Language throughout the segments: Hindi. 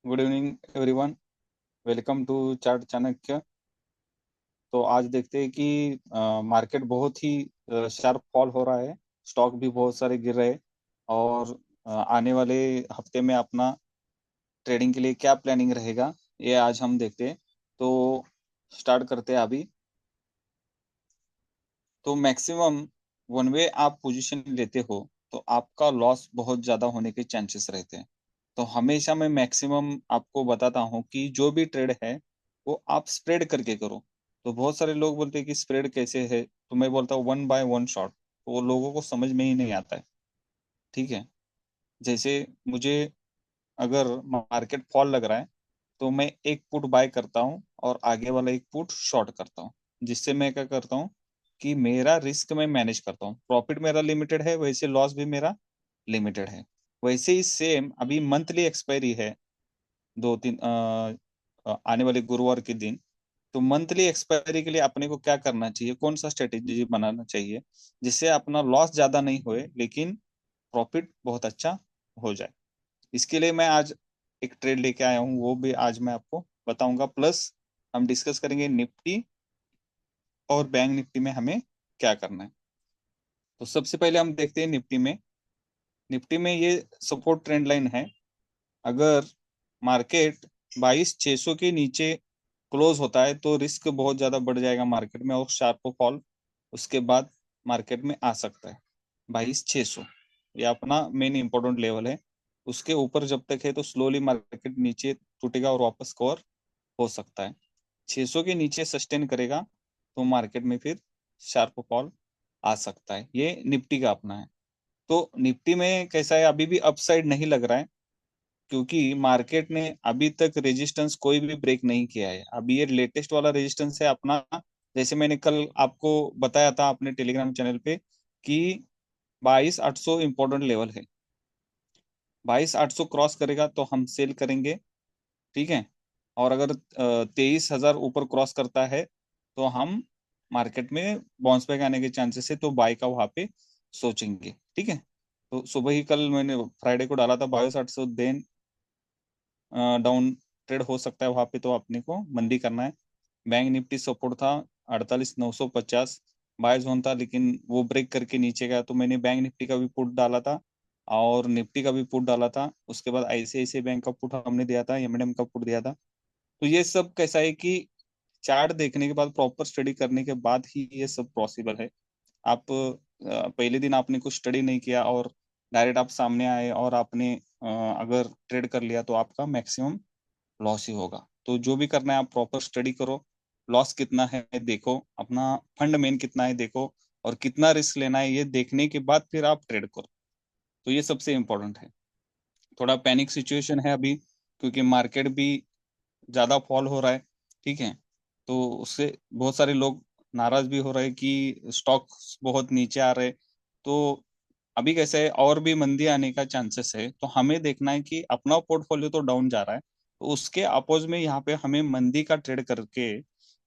Good evening everyone. Welcome to chart Chanakya. तो आज देखते हैं कि मार्केट बहुत ही शार्प फॉल हो रहा है। स्टॉक भी बहुत सारे गिर रहे हैं। और आने वाले हफ्ते में अपना ट्रेडिंग के लिए क्या प्लानिंग रहेगा, ये आज हम देखते हैं। तो स्टार्ट करते हैं अभी। तो मैक्सिमम वन वे आप पोजीशन लेते हो तो आपका लॉस बहुत ज्यादा होने के चांसेस रहते हैं। तो हमेशा मैं मैक्सिमम आपको बताता हूँ कि जो भी ट्रेड है वो आप स्प्रेड करके करो। तो बहुत सारे लोग बोलते हैं कि स्प्रेड कैसे है, तो मैं बोलता हूँ वन बाय वन शॉट, तो वो लोगों को समझ में ही नहीं आता है। ठीक है। जैसे मुझे अगर मार्केट फॉल लग रहा है तो मैं एक पुट बाय करता हूँ और आगे वाला एक पुट शॉर्ट करता हूँ। जिससे मैं क्या करता हूँ कि मेरा रिस्क मैं मैनेज करता हूँ। प्रॉफिट मेरा लिमिटेड है, वैसे लॉस भी मेरा लिमिटेड है। वैसे ही सेम अभी मंथली एक्सपायरी है, दो तीन आने वाले गुरुवार के दिन। तो मंथली एक्सपायरी के लिए अपने को क्या करना चाहिए, कौन सा स्ट्रेटेजी बनाना चाहिए जिससे अपना लॉस ज्यादा नहीं होए लेकिन प्रॉफिट बहुत अच्छा हो जाए। इसके लिए मैं आज एक ट्रेड लेके आया हूँ, वो भी आज मैं आपको बताऊंगा। प्लस हम डिस्कस करेंगे निफ्टी और बैंक निफ्टी में हमें क्या करना है। तो सबसे पहले हम देखते हैं निफ्टी में। निफ्टी में ये सपोर्ट ट्रेंड लाइन है। अगर मार्केट 22,600 के नीचे क्लोज होता है तो रिस्क बहुत ज्यादा बढ़ जाएगा मार्केट में और शार्प फॉल उसके बाद मार्केट में आ सकता है। 22,600 ये अपना मेन इंपॉर्टेंट लेवल है। उसके ऊपर जब तक है तो स्लोली मार्केट नीचे टूटेगा और वापस कवर हो सकता है। 600 के नीचे सस्टेन करेगा तो मार्केट में फिर शार्प फॉल आ सकता है। ये निफ्टी का अपना है। तो निफ्टी में कैसा है, अभी भी अपसाइड नहीं लग रहा है क्योंकि मार्केट ने अभी तक रेजिस्टेंस कोई भी ब्रेक नहीं किया है। अभी ये लेटेस्ट वाला रेजिस्टेंस है अपना। जैसे मैंने कल आपको बताया था अपने टेलीग्राम चैनल पे कि 22,800 इंपॉर्टेंट लेवल है। 22,800 क्रॉस करेगा तो हम सेल करेंगे। ठीक है। और अगर 23,000 ऊपर क्रॉस करता है तो हम मार्केट में बाउंस बैक आने के चांसेस है, तो बाय का वहां पे सोचेंगे। ठीक है। तो सुबह ही कल मैंने फ्राइडे को डाला था 22,800, देन डाउन ट्रेड हो सकता है वहां पे, तो अपने को मंदी करना है। बैंक निफ्टी सपोर्ट था 48,950, बाय जोन था, लेकिन वो ब्रेक करके नीचे गया तो मैंने बैंक निफ्टी का भी पुट डाला था और निफ्टी का भी पुट डाला था। उसके बाद आईसीआईसीआई बैंक का पुट हमने दिया था, एमएनएम का पुट दिया था। तो ये सब कैसा है कि चार्ट देखने के बाद, प्रॉपर स्टडी करने के बाद ही ये सब पॉसिबल है। आप पहले दिन आपने कुछ स्टडी नहीं किया और डायरेक्ट आप सामने आए और आपने अगर ट्रेड कर लिया तो आपका मैक्सिमम लॉस ही होगा। तो जो भी करना है आप प्रॉपर स्टडी करो। लॉस कितना है देखो, अपना फंड मेन कितना है देखो, और कितना रिस्क लेना है ये देखने के बाद फिर आप ट्रेड करो। तो ये सबसे इम्पोर्टेंट है। थोड़ा पैनिक सिचुएशन है अभी क्योंकि मार्केट भी ज्यादा फॉल हो रहा है। ठीक है। तो उससे बहुत सारे लोग नाराज भी हो रहे हैं कि स्टॉक बहुत नीचे आ रहे। तो अभी कैसे है, और भी मंदी आने का चांसेस है, तो हमें देखना है कि अपना पोर्टफोलियो तो डाउन जा रहा है तो उसके अपोज में यहाँ पे हमें मंदी का ट्रेड करके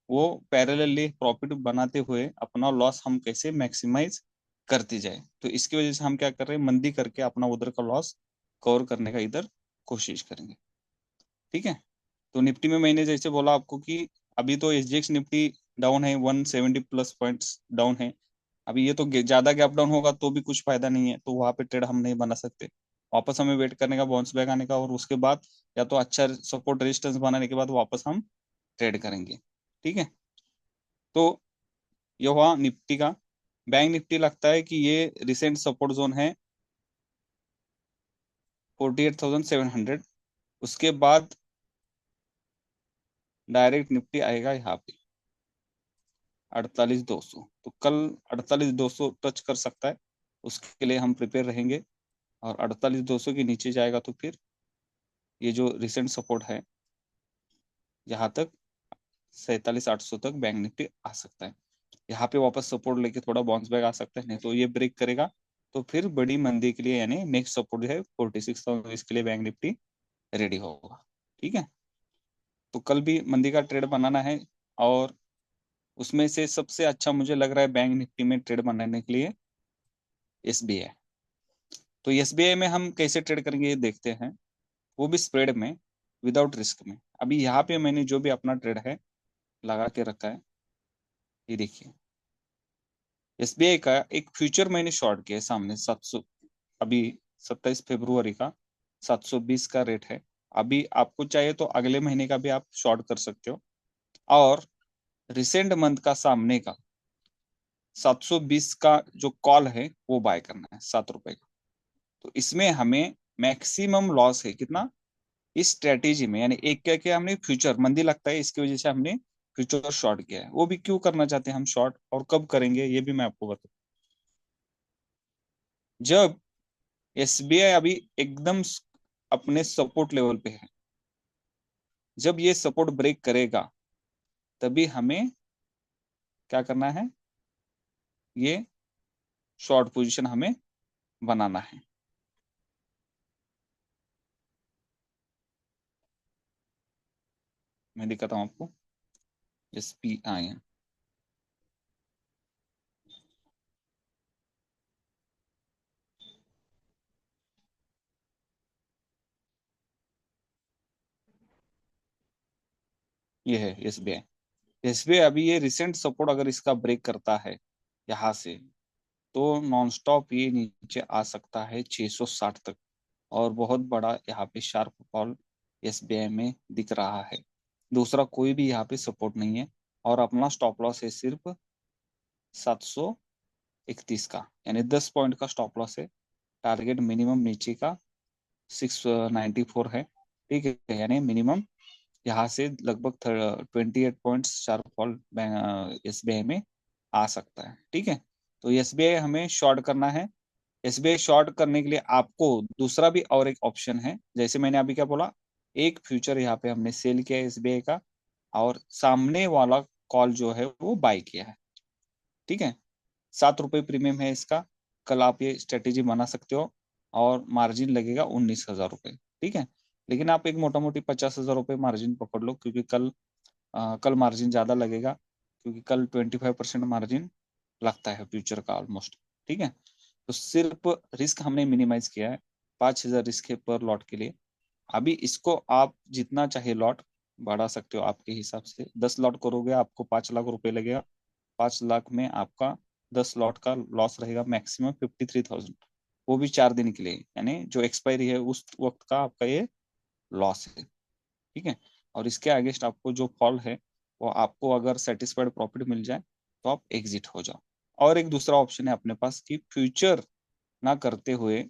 वो पैरेलली प्रॉफिट बनाते हुए अपना लॉस हम कैसे मैक्सिमाइज करती जाए। तो इसकी वजह से हम क्या कर रहे हैं, मंदी करके अपना उधर का लॉस कवर करने का इधर कोशिश करेंगे। ठीक है। तो निफ्टी में मैंने जैसे बोला आपको कि अभी तो एसजीएक्स निफ्टी डाउन है, 170 प्लस पॉइंट्स डाउन है। अभी ये तो ज्यादा गैप डाउन होगा तो भी कुछ फायदा नहीं है, तो वहां पे ट्रेड हम नहीं बना सकते। वापस हमें वेट करने का, बाउंस बैक आने का, और उसके बाद या तो अच्छा सपोर्ट रेजिस्टेंस बनाने के बाद वापस हम ट्रेड करेंगे। ठीक है। तो ये हुआ निफ्टी का। बैंक निफ्टी लगता है कि ये रिसेंट सपोर्ट जोन है 48,700। उसके बाद डायरेक्ट निफ्टी आएगा यहाँ पे 48,200। तो कल 48,200 टच कर सकता है, उसके लिए हम प्रिपेयर रहेंगे। और 48,200 के नीचे जाएगा तो फिर ये जो रिसेंट सपोर्ट है यहाँ तक 47,800 तक बैंक निफ्टी आ सकता है। यहाँ पे वापस सपोर्ट लेके थोड़ा बाउंस बैक आ सकता है, नहीं तो ये ब्रेक करेगा तो फिर बड़ी मंदी के लिए यानी नेक्स्ट सपोर्ट है 46,000, इसके लिए बैंक निफ्टी रेडी होगा। ठीक है। तो कल भी मंदी का ट्रेड बनाना है और उसमें से सबसे अच्छा मुझे लग रहा है बैंक निफ्टी में ट्रेड बनाने के लिए एसबीआई। तो एसबीआई में हम कैसे ट्रेड करेंगे ये देखते हैं, वो भी स्प्रेड में। विदाउट रिस्क में। अभी यहाँ पे मैंने जो भी अपना ट्रेड है लगा के रखा है, ये देखिए एसबीआई का एक फ्यूचर मैंने शॉर्ट किया है सामने 700, अभी 27 फरवरी का 720 का रेट है। अभी आपको चाहिए तो अगले महीने का भी आप शॉर्ट कर सकते हो, और रिसेंट मंथ का सामने का 720 का जो कॉल है वो बाय करना है 7 रुपए का। तो इसमें हमें मैक्सिमम लॉस है कितना इस स्ट्रेटेजी में, यानी एक क्या क्या हमने फ्यूचर मंदी लगता है इसकी वजह से हमने फ्यूचर शॉर्ट किया है। वो भी क्यों करना चाहते हैं हम शॉर्ट, और कब करेंगे ये भी मैं आपको बताऊं। जब एसबीआई अभी एकदम अपने सपोर्ट लेवल पे है, जब ये सपोर्ट ब्रेक करेगा तभी हमें क्या करना है, ये शॉर्ट पोजीशन हमें बनाना है। मैं दिखाता हूँ आपको एसपीआई, ये है एसबीआई। एसबीआई अभी ये रिसेंट सपोर्ट अगर इसका ब्रेक करता है यहाँ से, तो नॉन स्टॉप ये नीचे आ सकता है 660 तक, और बहुत बड़ा यहाँ पे शार्प फॉल एसबीआई में दिख रहा है। दूसरा कोई भी यहाँ पे सपोर्ट नहीं है, और अपना स्टॉप लॉस है सिर्फ 731 का, यानी 10 पॉइंट का स्टॉप लॉस है। टारगेट मिनिमम नीचे का 694 है, ठीक है, यानी मिनिमम यहाँ से लगभग 28 पॉइंट शार्प फॉल एसबीआई में आ सकता है, ठीक है। तो एसबीआई हमें शॉर्ट करना है। एसबीआई शॉर्ट करने के लिए आपको दूसरा भी और एक ऑप्शन है, जैसे मैंने अभी क्या बोला, एक फ्यूचर यहाँ पे हमने सेल किया है एसबीआई का, और सामने वाला कॉल जो है वो बाय किया है, ठीक है। 7 रुपये प्रीमियम है इसका। कल आप ये स्ट्रेटेजी बना सकते हो, और मार्जिन लगेगा 19,000 रुपये, ठीक है। लेकिन आप एक मोटा मोटी 50,000 रुपये मार्जिन पकड़ लो, क्योंकि कल मार्जिन ज्यादा लगेगा, क्योंकि कल 25% मार्जिन लगता है फ्यूचर का ऑलमोस्ट, ठीक है। तो सिर्फ रिस्क हमने मिनिमाइज किया है, 5,000 रिस्क है पर लॉट के लिए। अभी इसको आप जितना चाहे लॉट बढ़ा सकते हो आपके हिसाब से। 10 लॉट करोगे आपको 5 लाख रुपए लगेगा। 5 लाख में आपका 10 लॉट का लॉस रहेगा मैक्सिमम 53,000, वो भी 4 दिन के लिए, यानी जो एक्सपायरी है उस वक्त का आपका ये लॉस है, ठीक है। और इसके अगेंस्ट आपको जो फॉल है, वो आपको अगर सेटिस्फाइड प्रॉफिट मिल जाए तो आप एग्जिट हो जाओ। और एक दूसरा ऑप्शन है अपने पास कि फ्यूचर ना करते हुए,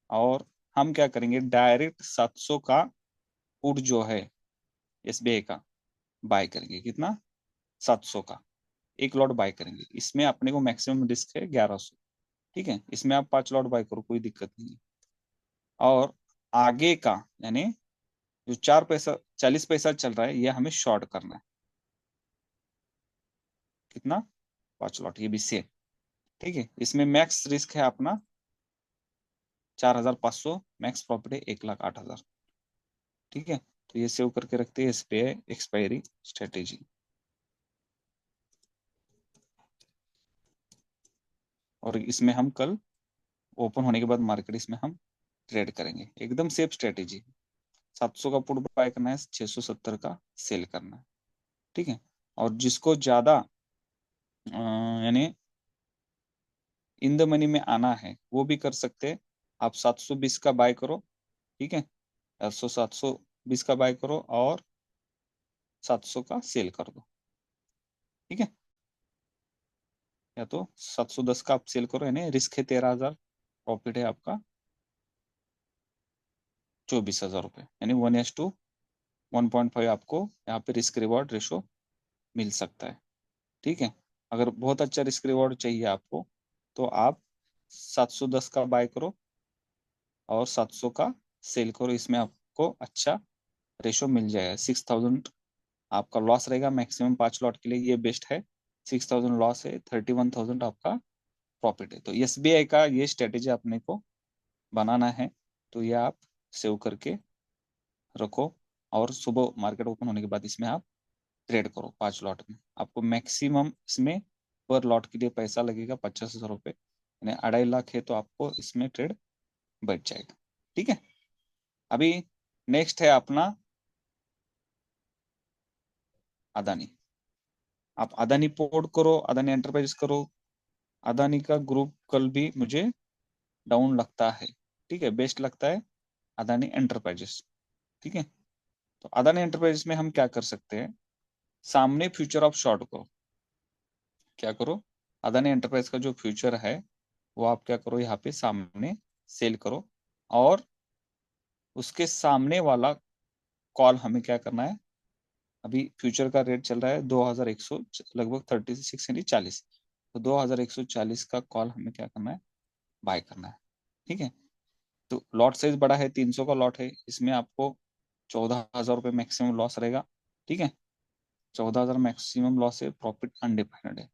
और हम क्या करेंगे, डायरेक्ट 700 का पुट जो है एसबीआई का बाय करेंगे। कितना, 700 का एक लॉट बाय करेंगे। इसमें अपने को मैक्सिमम रिस्क है 1100, ठीक है। इसमें आप 5 लॉट बाय करो, कोई दिक्कत नहीं है। और आगे का, यानी जो 4 पैसा 40 पैसा चल रहा है, ये हमें शॉर्ट करना है। कितना, 5 लॉट, ये भी सेम, ठीक है। इसमें मैक्स रिस्क है अपना 4,500, मैक्स प्रॉफिट है 1,08,000, ठीक है। तो ये सेव करके रखते हैं इस पे एक्सपायरी स्ट्रेटेजी। और इसमें हम कल ओपन होने के बाद मार्केट इसमें हम ट्रेड करेंगे, एकदम सेफ स्ट्रेटेजी। 700 का पुट बाय करना है, 670 का सेल करना है, ठीक है। और जिसको ज्यादा यानी इन द मनी में आना है वो भी कर सकते हैं। आप 720 का बाय करो, ठीक है, 720 का बाय करो और 700 का सेल कर दो, ठीक है। या तो 710 का आप सेल करो, यानी रिस्क है 13,000, प्रॉफिट है आपका 24,000 रुपये, यानी 1:1.5 आपको यहाँ पे रिस्क रिवॉर्ड रेशो मिल सकता है, ठीक है। अगर बहुत अच्छा रिस्क रिवॉर्ड चाहिए आपको, तो आप 710 का बाय करो और 700 का सेल करो, इसमें आपको अच्छा रेशो मिल जाएगा। 6,000 आपका लॉस रहेगा मैक्सिमम 5 लॉट के लिए, ये बेस्ट है। 6,000 लॉस है, 31,000 आपका प्रॉफिट है। तो एसबीआई का ये स्ट्रेटेजी अपने को बनाना है, तो ये आप सेव करके रखो, और सुबह मार्केट ओपन होने के बाद इसमें आप ट्रेड करो। 5 लॉट में आपको मैक्सिमम इसमें पर लॉट के लिए पैसा लगेगा 50,000 रुपये, यानी 2.5 लाख है, तो आपको इसमें ट्रेड बैठ जाएगा, ठीक है। अभी नेक्स्ट है अपना अदानी। आप अदानी पोर्ट करो, अदानी एंटरप्राइजेस करो। अदानी का ग्रुप कल भी मुझे डाउन लगता है, ठीक है, बेस्ट लगता है अदानी एंटरप्राइजेस। ठीक है, तो अदानी एंटरप्राइजेस में हम क्या कर सकते हैं, सामने फ्यूचर ऑफ शॉर्ट करो। क्या करो, अदानी एंटरप्राइज का जो फ्यूचर है वो आप क्या करो, यहाँ पे सामने सेल करो, और उसके सामने वाला कॉल हमें क्या करना है, अभी फ्यूचर का रेट चल रहा है 2100, लगभग 36 यानी 40, तो 2140 का कॉल हमें क्या करना है, बाय करना है। ठीक है, तो लॉट साइज बड़ा है, 300 का लॉट है, इसमें आपको 14,000 रुपये मैक्सिमम लॉस रहेगा। ठीक है, 14,000 मैक्सिमम लॉस है, प्रॉफिट अनडिफाइंड है।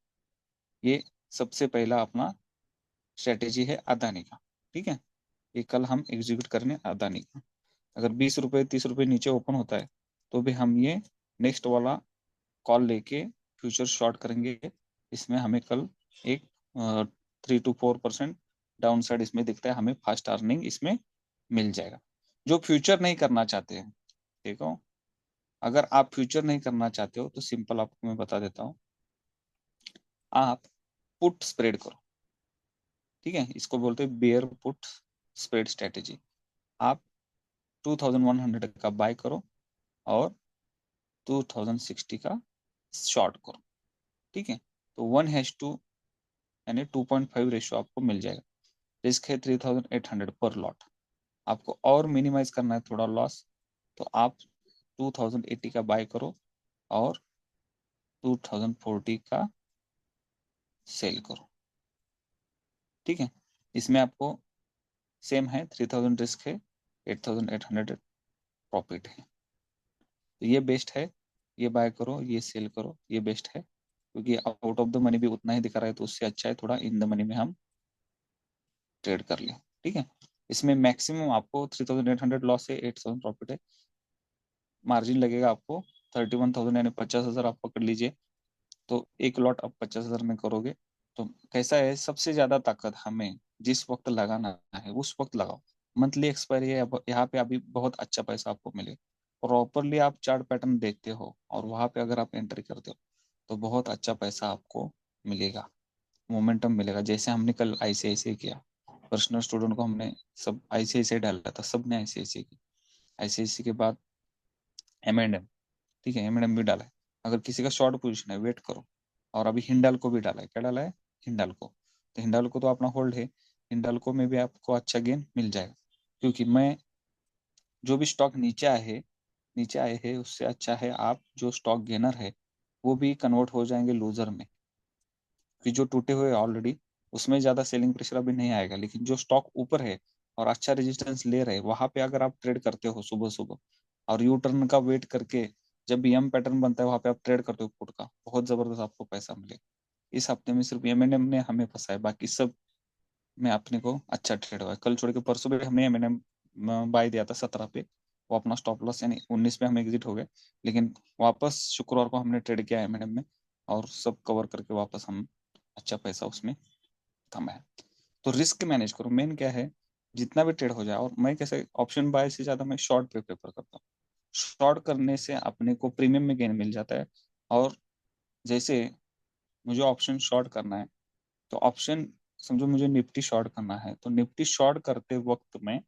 ये सबसे पहला अपना स्ट्रेटेजी है अदानी का। ठीक है, ये कल हम एग्जीक्यूट करने अदानी का। अगर 20 रुपये 30 रुपये नीचे ओपन होता है तो भी हम ये नेक्स्ट वाला कॉल लेके फ्यूचर शॉर्ट करेंगे। इसमें हमें कल एक 3 to 4% डाउन साइड इसमें दिखता है, हमें फास्ट अर्निंग इसमें मिल जाएगा। जो फ्यूचर नहीं करना चाहते हैं, देखो, अगर आप फ्यूचर नहीं करना चाहते हो तो सिंपल आपको मैं बता देता हूँ, आप पुट स्प्रेड करो। ठीक है, इसको बोलते हैं बेयर पुट स्प्रेड स्ट्रेटेजी। आप 2100 का बाय करो और 2060 का शॉर्ट करो। ठीक है, तो 1:2 यानी 2.5 रेशियो आपको मिल जाएगा। रिस्क है 3800 पर लॉट। आपको और मिनिमाइज करना है थोड़ा लॉस, तो आप 2080 का बाय करो और 2040 का सेल करो। ठीक है, इसमें आपको सेम है, 3000 रिस्क है, 8800 प्रॉफिट है। तो ये बेस्ट है, ये बाय करो, ये सेल करो, ये बेस्ट है, क्योंकि आउट ऑफ द मनी भी उतना ही दिखा रहा है, तो उससे अच्छा है थोड़ा इन द मनी में हम ट्रेड कर लें। ठीक है, इसमें मैक्सिमम आपको 3800 लॉस है, 8000 प्रॉफिट है, मार्जिन लगेगा आपको 31,000 यानी 50,000 आप पकड़ लीजिए। तो एक लॉट आप 50,000 में करोगे, तो कैसा है, सबसे ज्यादा ताकत हमें जिस वक्त लगाना है उस वक्त लगाओ। मंथली एक्सपायरी है, अब यहाँ पे अभी बहुत अच्छा पैसा आपको मिले, प्रॉपरली आप चार्ट पैटर्न देखते हो और वहां पे अगर आप एंट्री करते हो तो बहुत अच्छा पैसा आपको मिलेगा, मोमेंटम मिलेगा। जैसे हमने कल आईसीआईसीआई किया, पर्सनल स्टूडेंट को हमने सब आईसीआईसीआई डाला था, सबने आईसीआईसीआई की, आईसीआईसीआई के बाद M&M। ठीक है, M&M भी डाला है। अगर किसी का शॉर्ट पोजीशन है वेट करो। और अभी हिंडाल्को भी डाला है, क्या डाला है, हिंडाल्को। तो हिंडाल्को तो अपना होल्ड है, हिंडाल्को में भी आपको अच्छा गेन मिल जाएगा, क्योंकि मैं जो भी स्टॉक नीचे आए हैं उससे अच्छा है आप जो स्टॉक गेनर है वो भी कन्वर्ट हो जाएंगे लूजर में। कि जो टूटे हुए ऑलरेडी, उसमें ज्यादा सेलिंग प्रेशर अभी नहीं आएगा, लेकिन जो स्टॉक ऊपर है और अच्छा रेजिस्टेंस ले रहे हैं वहां पे अगर आप ट्रेड करते हो सुबह सुबह और यू टर्न का वेट करके, जब भी एम पैटर्न बनता है वहां पे आप ट्रेड करते हो पुट का, बहुत जबरदस्त आपको पैसा मिलेगा। इस हफ्ते में सिर्फ M&M ने हमें फंसा है, बाकी सब में अपने को अच्छा ट्रेड हुआ है। कल छोड़ के परसों भी हमने M&M बाय दिया था 17 पे, वो अपना स्टॉप लॉस यानी 19 पे हम एग्जिट हो गए, लेकिन वापस शुक्रवार को हमने ट्रेड किया M&M में और सब कवर करके वापस हम अच्छा पैसा उसमें कमाया। तो रिस्क मैनेज करो, मेन क्या है, जितना भी ट्रेड हो जाए। और मैं कैसे, ऑप्शन बाय से ज्यादा मैं शॉर्ट पे प्रेफर करता हूँ। शॉर्ट करने से अपने को प्रीमियम में गेन मिल जाता है। और जैसे मुझे ऑप्शन शॉर्ट करना है, तो ऑप्शन, समझो मुझे निफ्टी शॉर्ट करना है, तो निफ्टी शॉर्ट करते वक्त में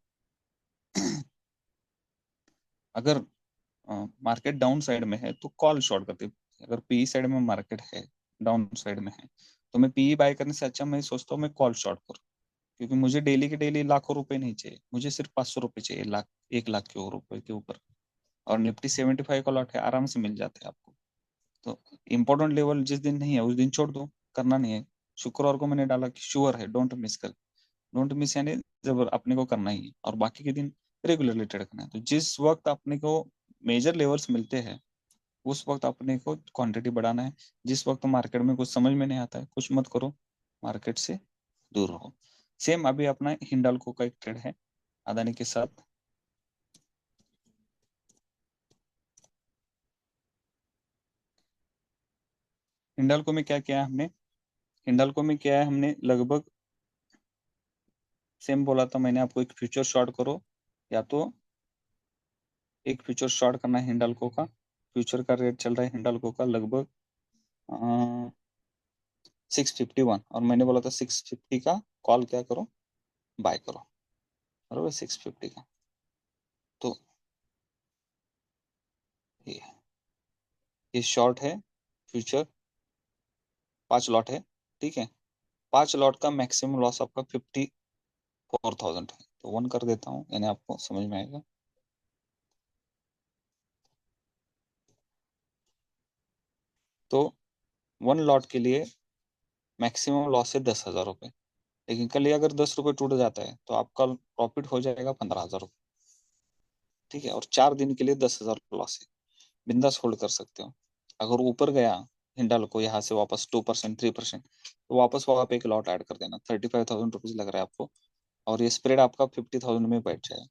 अगर मार्केट डाउन साइड में है तो कॉल शॉर्ट करते, अगर पी साइड में मार्केट है, डाउन साइड में है, तो मैं पी बाय करने से अच्छा मैं सोचता हूँ मैं कॉल शॉर्ट करूँ। क्योंकि मुझे डेली के डेली लाखों रुपए नहीं चाहिए, मुझे सिर्फ 500 रुपए चाहिए, लाख 1 लाख के रुपए के ऊपर। और निफ्टी 75 का लॉट है, आराम से मिल जाते हैं आपको। तो इम्पोर्टेंट लेवल जिस दिन नहीं है उस दिन छोड़ दो, करना नहीं है। शुक्रवार को मैंने डाला कि श्योर है, डोंट मिस कर, डोंट मिस यानी जब अपने को करना ही है, और बाकी के दिन रेगुलरली ट्रेड करना है। तो जिस वक्त अपने को मेजर लेवल्स मिलते हैं उस वक्त अपने को क्वांटिटी बढ़ाना है। जिस वक्त मार्केट में कुछ समझ में नहीं आता है, कुछ मत करो, मार्केट से दूर रहो। सेम अभी अपना हिंडाल्को का एक ट्रेड है अदानी के साथ। हिंडाल्को में क्या किया है हमने, हिंडाल्को में क्या है हमने, लगभग सेम बोला था मैंने आपको, एक फ्यूचर शॉर्ट करो, या तो एक फ्यूचर शॉर्ट करना है हिंडाल्को का, फ्यूचर का रेट चल रहा है हिंडाल्को का लगभग 651, और मैंने बोला था 650 का कॉल क्या करो, बाय करो, बराबर 650 का। तो ये ये शॉर्ट है फ्यूचर, 5 लॉट है, ठीक है। 5 लॉट का मैक्सिमम लॉस आपका 54,000 है। तो 1 कर देता हूँ, यानी आपको समझ में आएगा। तो 1 लॉट के लिए मैक्सिमम लॉस है 10,000 रुपये, लेकिन कल ये अगर 10 रुपये टूट जाता है तो आपका प्रॉफिट हो जाएगा 15,000 रुपये, ठीक है। और 4 दिन के लिए 10,000 लॉस है, बिंदास होल्ड कर सकते हो। अगर ऊपर गया हिंडाल को यहाँ से वापस 2% 3%, तो वापस वहां पे एक लॉट ऐड कर देना। 35,000 रुपीज लग रहा है आपको, और ये स्प्रेड आपका 50,000 में बैठ जाए।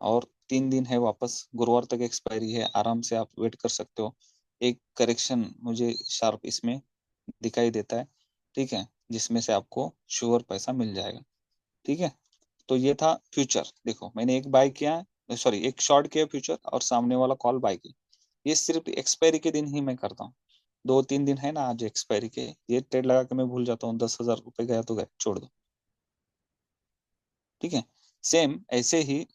और 3 दिन है, वापस गुरुवार तक एक्सपायरी है, आराम से आप वेट कर सकते हो। एक करेक्शन मुझे शार्प इसमें दिखाई देता है, ठीक है, जिसमें से आपको श्योर पैसा मिल जाएगा, ठीक है। तो ये था फ्यूचर। देखो मैंने एक बाय किया, सॉरी एक शॉर्ट किया फ्यूचर, और सामने वाला कॉल बाय किया। ये सिर्फ एक्सपायरी के दिन ही मैं करता हूँ। 2-3 दिन है ना आज एक्सपायरी के, ये ट्रेड लगा के मैं भूल जाता हूँ, 10,000 रुपये गया तो गया, छोड़ दो, ठीक है। सेम ऐसे ही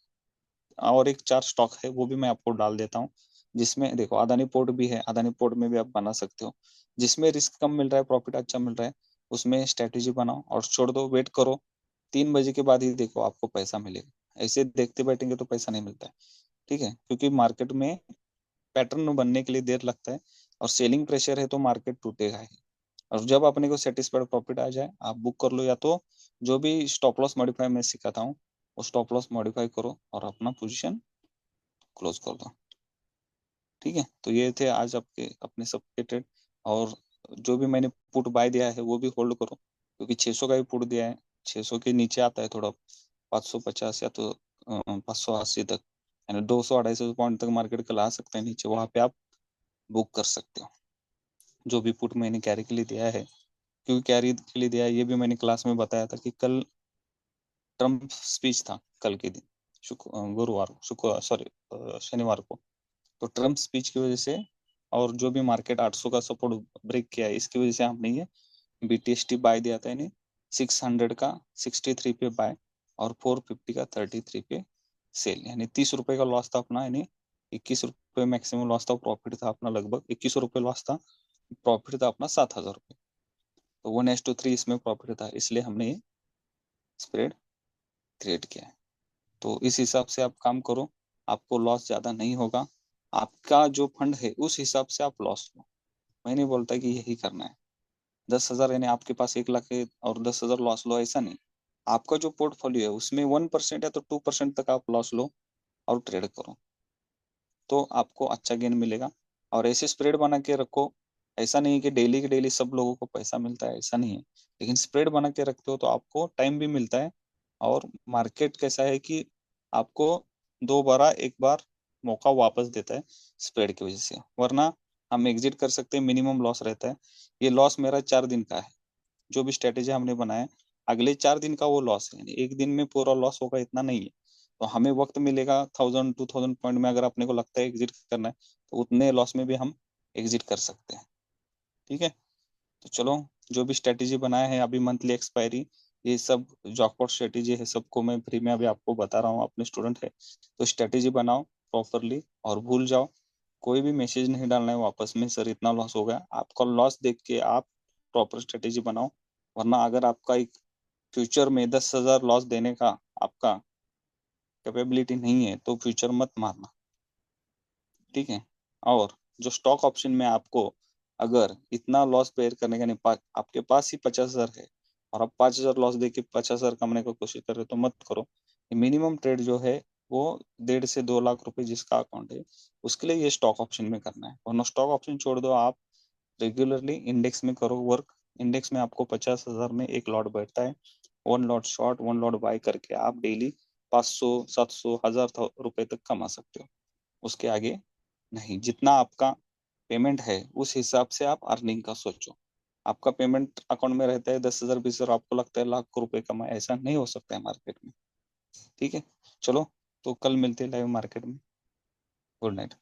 और एक 4 स्टॉक है, वो भी मैं आपको डाल देता हूँ। जिसमें देखो अदानी पोर्ट भी है, अदानी पोर्ट में भी आप बना सकते हो। जिसमें रिस्क कम मिल रहा है, प्रॉफिट अच्छा मिल रहा है, उसमें स्ट्रेटेजी बनाओ और छोड़ दो, वेट करो। 3 बजे के बाद ही देखो आपको पैसा मिलेगा। ऐसे देखते बैठेंगे तो पैसा नहीं मिलता है, ठीक है, क्योंकि मार्केट में पैटर्न बनने के लिए देर लगता है, और सेलिंग प्रेशर है तो मार्केट टूटेगा ही। और जब अपने को सेटिस्फाइड प्रॉफिट आ जाए, आप बुक कर लो, या तो जो भी स्टॉप लॉस मॉडिफाई मैं सिखाता हूँ, वो स्टॉप लॉस मॉडिफाई करो और अपना पोजीशन क्लोज कर दो, ठीक है। तो ये थे आज आपके अपने सबके ट्रेड। और जो भी मैंने पुट बाय दिया है वो भी होल्ड करो, क्योंकि 600 का भी पुट दिया है। 600 के नीचे आता है थोड़ा, 550 या तो 580 तक, यानी 200-250 पॉइंट तक मार्केट कल आ सकते हैं नीचे, वहां पे आप बुक कर सकते हो। जो भी पुट मैंने कैरी के लिए दिया है, क्योंकि कैरी के लिए दिया है, ये भी मैंने क्लास में बताया था कि कल ट्रम्प स्पीच था, कल के दिन, गुरुवार, शुक्र सॉरी शनिवार को। तो ट्रम्प स्पीच की वजह से, और जो भी मार्केट 800 का सपोर्ट ब्रेक किया है, इसकी वजह से हमने ये बीटीएसटी बाय दिया था इन्हें। 600 का 63 पे बाय, और 450 का 33 पे सेल, यानी 30 रुपए का लॉस था अपना इन्हें। 21 रुपए मैक्सिमम लॉस था, प्रॉफिट था अपना लगभग 21 रुपए लॉस था, प्रॉफिट था अपना 7,000 रुपये। तो 1:3 इसमें प्रॉफिट था, इसलिए हमने ये स्प्रेड क्रिएट किया है। तो इस हिसाब से आप काम करो, आपको लॉस ज्यादा नहीं होगा। आपका जो फंड है उस हिसाब से आप लॉस लो। मैं नहीं बोलता कि यही करना है। 10,000 यानी आपके पास 1 लाख है और 10,000 लॉस लो, ऐसा नहीं। आपका जो पोर्टफोलियो है उसमें 1% या तो 2% तक आप लॉस लो और ट्रेड करो, तो आपको अच्छा गेन मिलेगा। और ऐसे स्प्रेड बना के रखो। ऐसा नहीं है कि डेली के डेली सब लोगों को पैसा मिलता है, ऐसा नहीं है। लेकिन स्प्रेड बना के रखते हो तो आपको टाइम भी मिलता है। और मार्केट कैसा है कि आपको 2 बार एक बार मौका वापस देता है स्प्रेड की वजह से, वरना हम एग्जिट कर सकते हैं, मिनिमम लॉस रहता है। ये लॉस मेरा 4 दिन का है, जो भी स्ट्रेटेजी हमने बनाया, अगले 4 दिन का वो लॉस है, यानी एक दिन में पूरा लॉस होगा इतना नहीं है। तो हमें वक्त मिलेगा, 1,000-2,000 पॉइंट में अगर अपने को लगता है एग्जिट करना है, तो उतने लॉस में भी हम एग्जिट कर सकते हैं, ठीक है। तो चलो, जो भी स्ट्रेटेजी बनाया है अभी मंथली एक्सपायरी, ये सब जॉकपॉट स्ट्रेटेजी है, सबको मैं फ्री में अभी आपको बता रहा हूँ, अपने स्टूडेंट है। तो स्ट्रेटेजी बनाओ प्रॉपरली और भूल जाओ, कोई भी मैसेज नहीं डालना है वापस में, सर इतना लॉस हो गया। आपका लॉस देख के आप प्रॉपर स्ट्रेटेजी बनाओ, वरना अगर आपका एक फ्यूचर में 10,000 लॉस देने का आपका कैपेबिलिटी नहीं है तो फ्यूचर मत मारना, ठीक है। और जो स्टॉक ऑप्शन में आपको अगर इतना लॉस बेयर करने का नहीं, आपके पास ही 50,000 है, और आप 5,000 लॉस देके 50,000 कमाने की कोशिश कर रहे हो, तो मत करो। मिनिमम ट्रेड जो है वो 1.5 से 2 लाख रुपए जिसका अकाउंट है, उसके लिए ये स्टॉक ऑप्शन में करना है। और स्टॉक ऑप्शन छोड़ दो, आप रेगुलरली इंडेक्स में करो वर्क। इंडेक्स में आपको 50,000 में एक लॉट बैठता है, 1 लॉट शॉर्ट 1 लॉट बाय करके आप डेली 500, 700, 1,000 रुपए तक कमा सकते हो। उसके आगे नहीं। जितना आपका पेमेंट है उस हिसाब से आप अर्निंग का सोचो। आपका पेमेंट अकाउंट में रहता है 10,000 20,000, आपको लगता है लाख रुपए कमाए, ऐसा नहीं हो सकता है मार्केट में, ठीक है। चलो, तो कल मिलते हैं लाइव मार्केट में। Good night.